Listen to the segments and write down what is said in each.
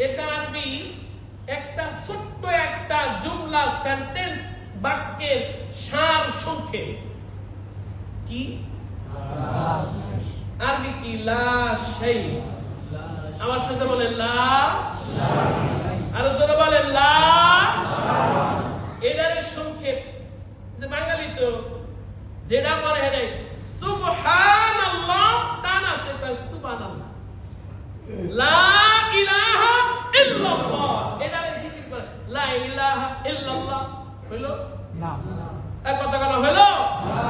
এটা আরবি একটা ছোট্ট একটা জুমলা সেন্টেন্স বাক্যের সার সংক্ষেপ। কি আরবি কি? লা শাই। আমার সাথে বলেন লা। আর জোরে বলেন লা। এটার সংক্ষেপ যে বাঙালি তো যেটা পড়ে হেরে সুবহানাল্লাহ টান আছে কয় সুবহানাল্লাহ, লা ইলাহা ইল্লাল্লাহ এটারে জিকির করে লা ইলাহা ইল্লাল্লাহ হইলো না? এক কথা বলা হইলো না।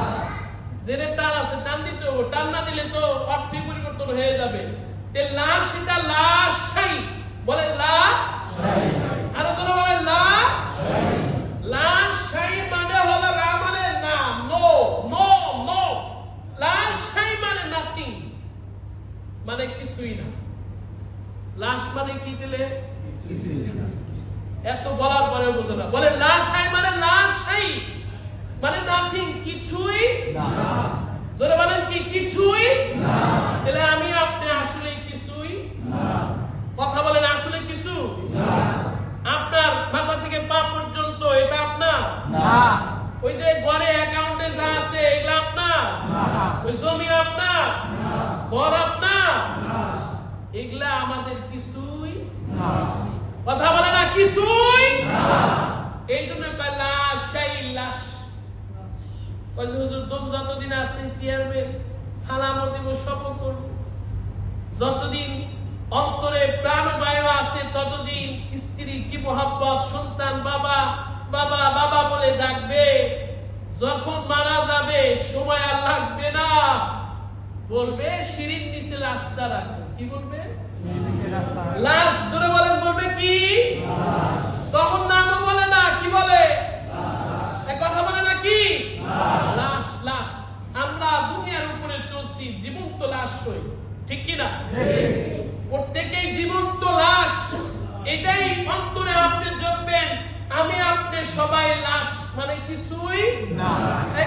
যেটা টান আছে টান দিতে হবে, টান না দিলে তো অর্থ পরিবর্তন হয়ে যাবে। তে লা সেটা লা শাই বলে লা শাই। আর জোরে বলে লা শাই। লা শাই মানে হলো লা মানে না, নো নো নো। লা শাই মানে নাথিং, মানে কিছুই না। লাশ মানে কি দিলে এত বলার পরে বোঝে না। বলে লা শাই মানে লা শাই মানে নাথিং, কিছুই না। জোরে বলেন কি? কিছুই না। তাহলে আমি আপনি আসলে কিছুই না। কথা বলেন আসলে কিছু না। আপনার মাথা থেকে পা পর্যন্ত এটা আপনার না। ওই যে ঘরে অ্যাকাউন্টে যা আছে এগুলা আপনার না। ওই জমি আপনার না। ঘর আপনার না। এগুলা আমাদের কিছুই না। কথা বলে না কিছুই না। এই জন্য লা শাই লাশ। যতদিন আছে চেয়ারম্যান সালাম দিব, সব করব। যতদিন অন্তরে প্রাণবায়ু আছে ততদিন স্ত্রী কি মোহাব্বত, সন্তান বাবা বাবা বাবা বলে ডাকবে। যখন মারা যাবে সময় আর লাগবে না, বলবে সিঁড়ির নিচে লাশটা রাখো। কি বলবে? লাশ। জোরে বলেন বলবে কি? তখন নামও বলে না, কি বলে? কথা বলে না কি? লাশ লাশ। আমরা দুনিয়ার উপরে চলছি জীবন্ত লাশ হই, ঠিক কিনা? প্রত্যেকেই জীবন্ত লাশ। এটাই অন্তরে আপনি জানবেন, আমি আপনি সবাই লাশ, মানে কিছুই না।